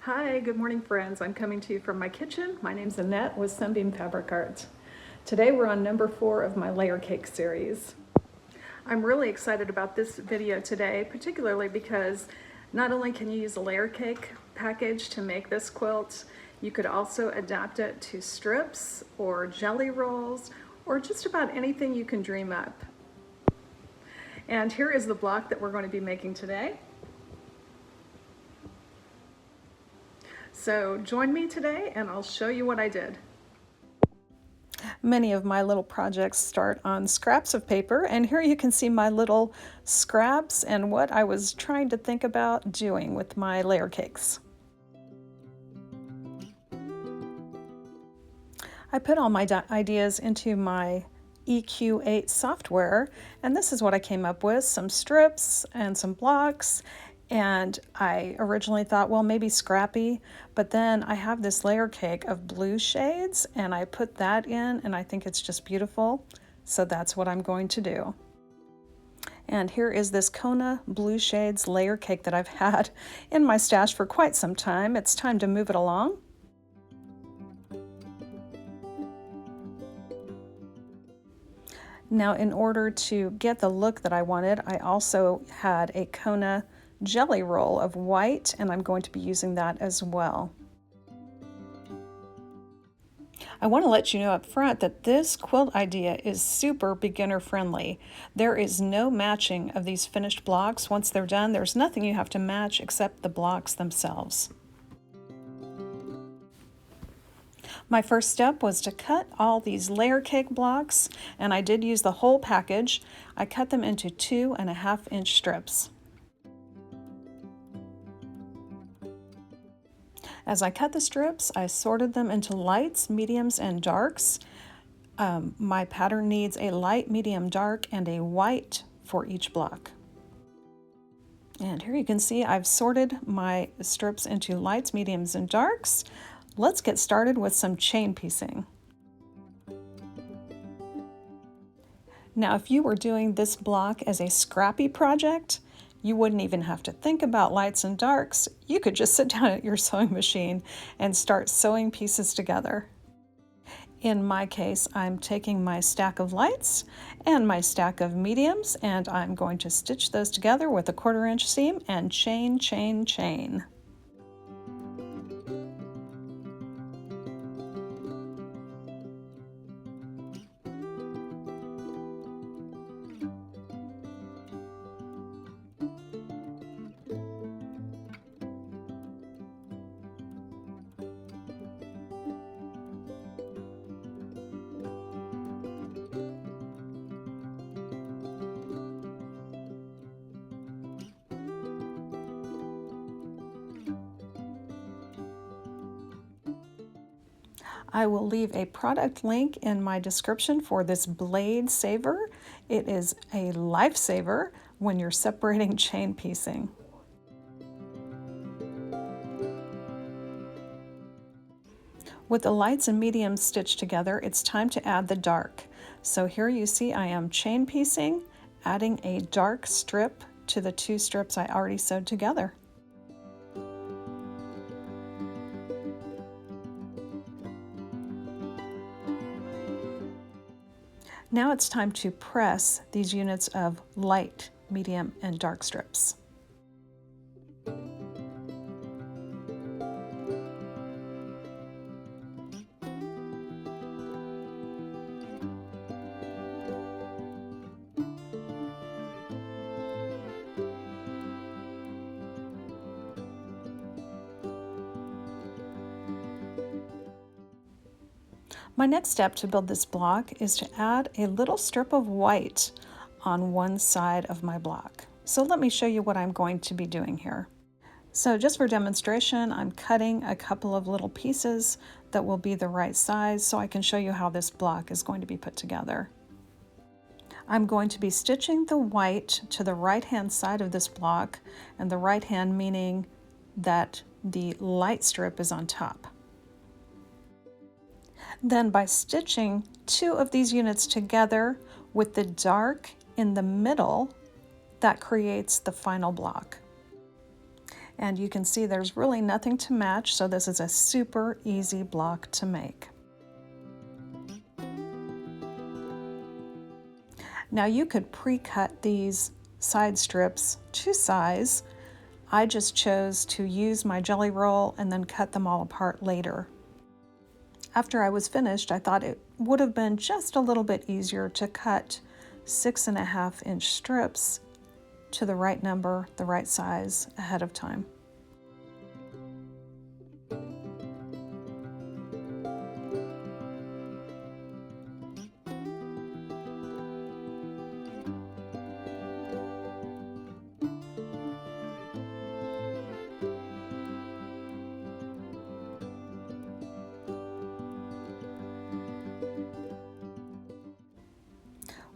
Hi, good morning friends. I'm coming to you from my kitchen. My name's Annette with Sunbeam Fabric Art. Today we're on number 4 of my layer cake series. I'm really excited about this video today, particularly because not only can you use a layer cake package to make this quilt, you could also adapt it to strips or jelly rolls or just about anything you can dream up. And here is the block that we're going to be making today. So join me today and I'll show you what I did. Many of my little projects start on scraps of paper, and here you can see my little scraps and what I was trying to think about doing with my layer cakes. I put all my ideas into my EQ8 software, and this is what I came up with: some strips and some blocks. And I originally thought, well, maybe scrappy, but then I have this layer cake of blue shades and I put that in and I think it's just beautiful. So that's what I'm going to do. And here is this Kona Blue Shades layer cake that I've had in my stash for quite some time. It's time to move it along. Now, in order to get the look that I wanted, I also had a Kona jelly roll of white, and I'm going to be using that as well. I want to let you know up front that this quilt idea is super beginner friendly. There is no matching of these finished blocks. Once they're done, there's nothing you have to match except the blocks themselves. My first step was to cut all these layer cake blocks, and I did use the whole package. I cut them into 2.5-inch strips. As I cut the strips, I sorted them into lights, mediums, and darks. My pattern needs a light, medium, dark, and a white for each block. And here you can see I've sorted my strips into lights, mediums, and darks. Let's get started with some chain piecing. Now, if you were doing this block as a scrappy project, you wouldn't even have to think about lights and darks. You could just sit down at your sewing machine and start sewing pieces together. In my case, I'm taking my stack of lights and my stack of mediums, and I'm going to stitch those together with a 1/4-inch seam and chain, chain, chain. I will leave a product link in my description for this blade saver. It is a lifesaver when you're separating chain piecing. With the lights and mediums stitched together, it's time to add the dark. So here you see I am chain piecing, adding a dark strip to the 2 strips I already sewed together. Now it's time to press these units of light, medium, and dark strips. My next step to build this block is to add a little strip of white on one side of my block. So let me show you what I'm going to be doing here. So just for demonstration, I'm cutting a couple of little pieces that will be the right size so I can show you how this block is going to be put together. I'm going to be stitching the white to the right-hand side of this block, and the right hand meaning that the light strip is on top. Then by stitching 2 of these units together with the dark in the middle, that creates the final block. And you can see there's really nothing to match, so this is a super easy block to make. Now you could pre-cut these side strips to size. I just chose to use my jelly roll and then cut them all apart later. After I was finished, I thought it would have been just a little bit easier to cut 6.5-inch strips to the right number, the right size ahead of time.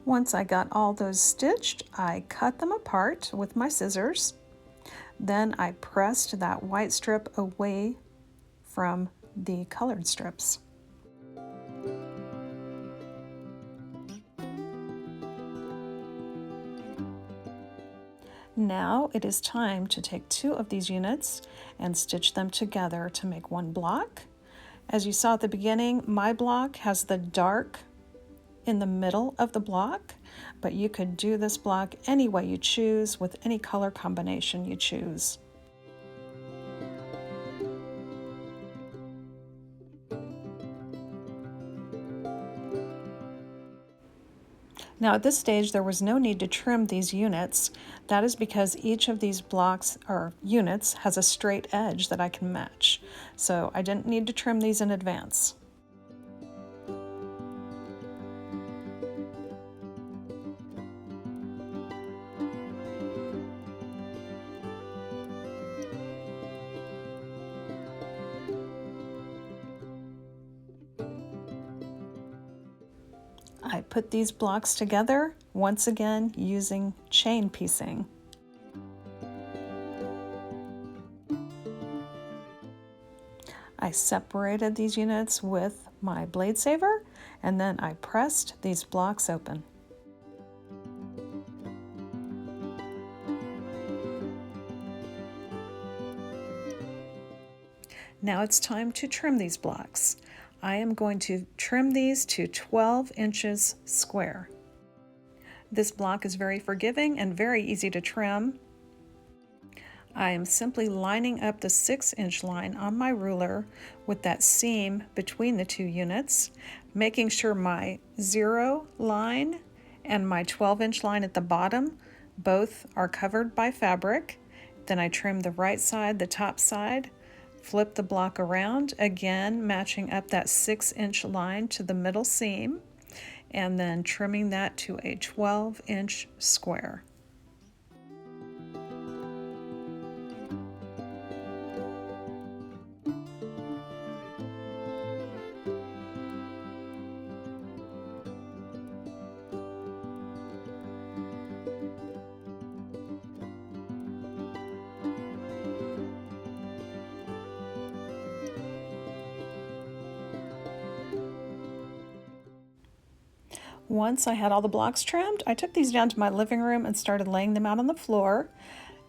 Once I got all those stitched, I cut them apart with my scissors. Then I pressed that white strip away from the colored strips. Now it is time to take 2 of these units and stitch them together to make one block. As you saw at the beginning, my block has the dark in the middle of the block, but you could do this block any way you choose with any color combination you choose. Now at this stage there was no need to trim these units. That is because each of these blocks or units has a straight edge that I can match. So I didn't need to trim these in advance. I put these blocks together, once again using chain piecing. I separated these units with my blade saver, and then I pressed these blocks open. Now it's time to trim these blocks. I am going to trim these to 12 inches square. This block is very forgiving and very easy to trim. I am simply lining up the 6-inch line on my ruler with that seam between the 2 units, making sure my 0 line and my 12-inch line at the bottom both are covered by fabric. Then I trim the right side, the top side, flip the block around, again matching up that 6-inch line to the middle seam, and then trimming that to a 12-inch square. Once I had all the blocks trimmed, I took these down to my living room and started laying them out on the floor.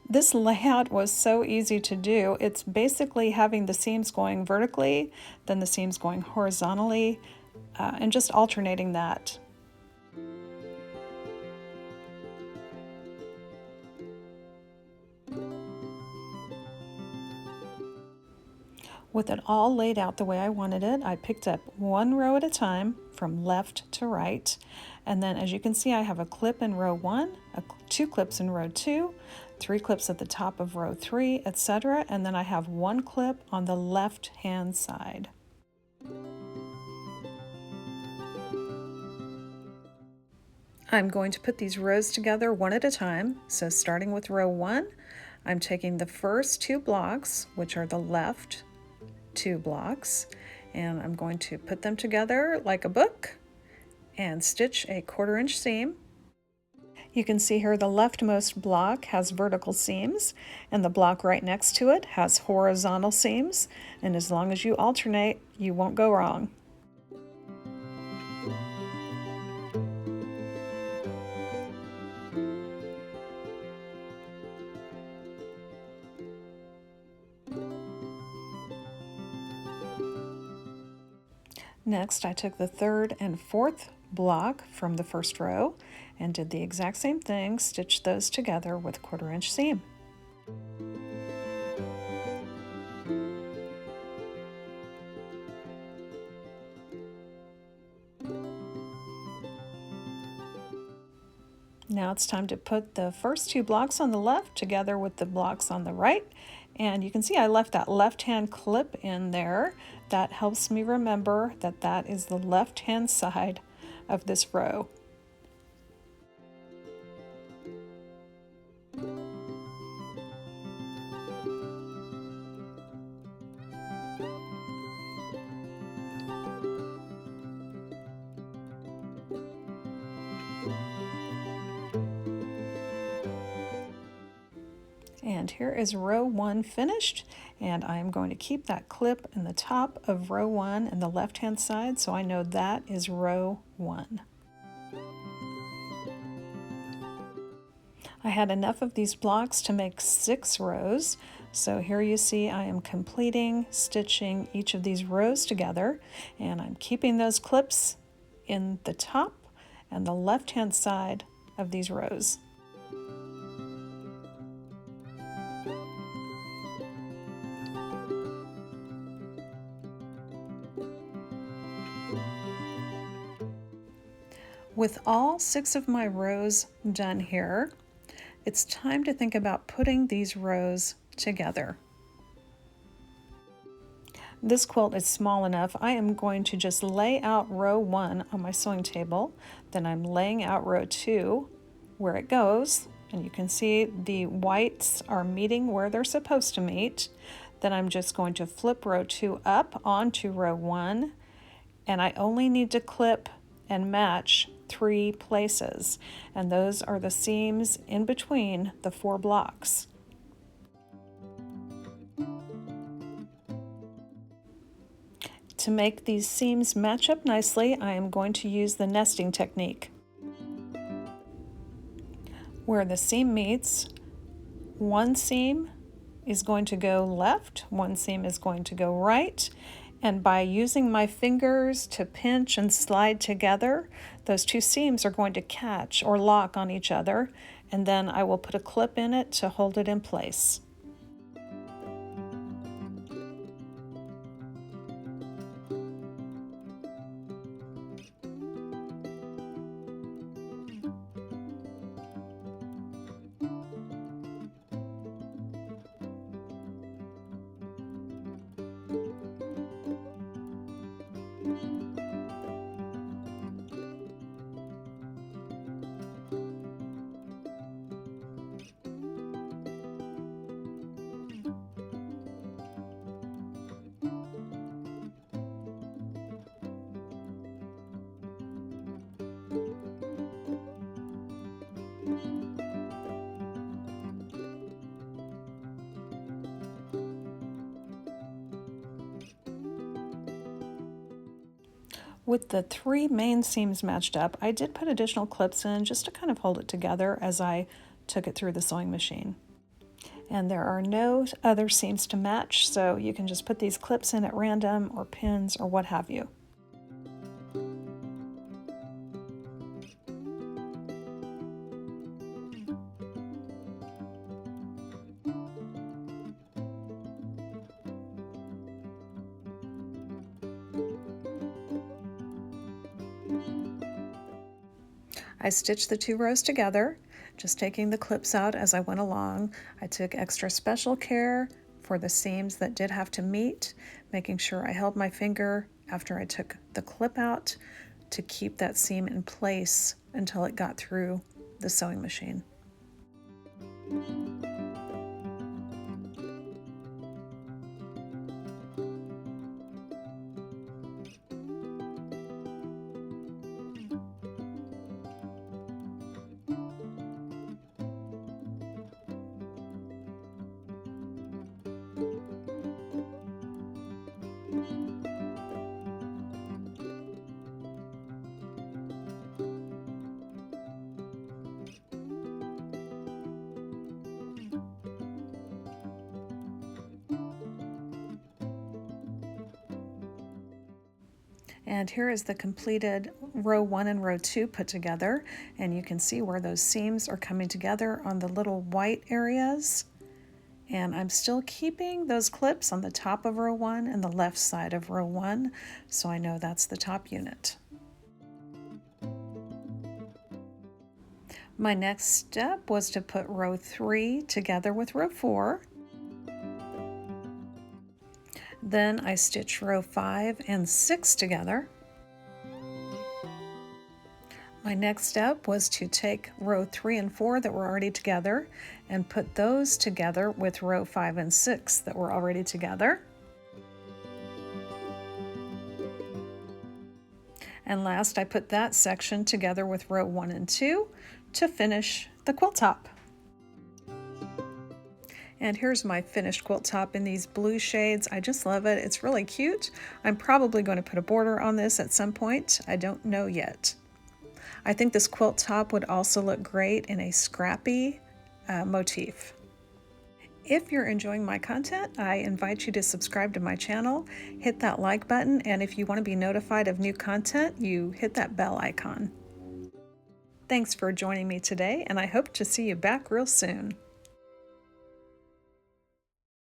This layout was so easy to do. It's basically having the seams going vertically, then the seams going horizontally, and just alternating that. With it all laid out the way I wanted it, I picked up one row at a time from left to right. And then as you can see, I have a clip in row 1, 2 clips in row 2, 3 clips at the top of row 3, etc. And then I have 1 clip on the left-hand side. I'm going to put these rows together one at a time. So starting with row 1, I'm taking the first 2 blocks, which are the left 2 blocks, and I'm going to put them together like a book and stitch a 1/4 inch seam. You can see here the leftmost block has vertical seams and the block right next to it has horizontal seams, and as long as you alternate, you won't go wrong. Next, I took the third and fourth block from the first row and did the exact same thing, stitched those together with 1/4 inch seam. Now it's time to put the first 2 blocks on the left together with the blocks on the right. And you can see I left that left-hand clip in there. That helps me remember that that is the left-hand side of this row. And here is row 1 finished, and I'm going to keep that clip in the top of row 1 and the left-hand side, so I know that is row 1. I had enough of these blocks to make 6 rows, so here you see I am completing stitching each of these rows together, and I'm keeping those clips in the top and the left-hand side of these rows. With all 6 of my rows done here, it's time to think about putting these rows together. This quilt is small enough, I am going to just lay out row 1 on my sewing table, then I'm laying out row 2 where it goes, and you can see the whites are meeting where they're supposed to meet. Then I'm just going to flip row 2 up onto row 1, and I only need to clip and match 3 places, and those are the seams in between the 4 blocks. To make these seams match up nicely, I am going to use the nesting technique. Where the seam meets, one seam is going to go left, one seam is going to go right, and by using my fingers to pinch and slide together, those 2 seams are going to catch or lock on each other, and then I will put a clip in it to hold it in place. With the 3 main seams matched up, I did put additional clips in just to kind of hold it together as I took it through the sewing machine. And there are no other seams to match, so you can just put these clips in at random or pins or what have you. I stitched the 2 rows together, just taking the clips out as I went along. I took extra special care for the seams that did have to meet, making sure I held my finger after I took the clip out to keep that seam in place until it got through the sewing machine. And here is the completed row 1 and row 2 put together, and you can see where those seams are coming together on the little white areas. And I'm still keeping those clips on the top of row 1 and the left side of row 1, so I know that's the top unit. My next step was to put row 3 together with row 4. Then I stitch row 5 and 6 together. My next step was to take row 3 and 4 that were already together and put those together with row 5 and 6 that were already together. And last, I put that section together with row 1 and 2 to finish the quilt top. And here's my finished quilt top in these blue shades. I just love it. It's really cute. I'm probably going to put a border on this at some point. I don't know yet. I think this quilt top would also look great in a scrappy motif. If you're enjoying my content, I invite you to subscribe to my channel, hit that like button, and if you want to be notified of new content, you hit that bell icon. Thanks for joining me today, and I hope to see you back real soon.